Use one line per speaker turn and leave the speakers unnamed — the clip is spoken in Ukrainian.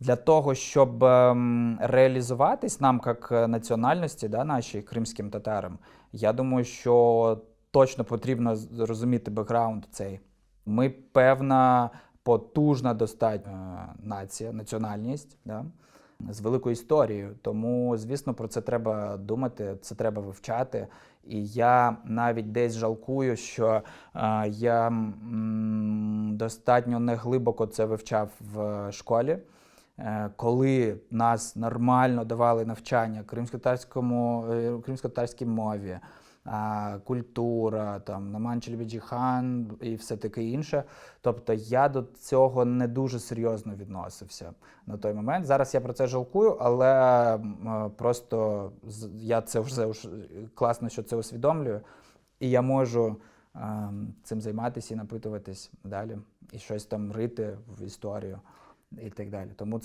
Для того, щоб реалізуватись нам, як національності, да, нашій, кримським татарам, я думаю, що точно потрібно розуміти бекграунд цей. Ми певна, потужна достатньо нація, національність, да, з великою історією. Тому, звісно, про це треба думати, це треба вивчати. І я навіть десь жалкую, що я достатньо неглибоко це вивчав в школі. Коли нас нормально давали навчання кримськотатарській мові, культура, там, Наман Челебіджі-хан і все таке інше. Тобто я до цього не дуже серйозно відносився на той момент. Зараз я про це жалкую, але просто я це вже класно, що це усвідомлюю, і я можу цим займатися і напитуватись далі, і щось там рити в історію і так далі. Тому це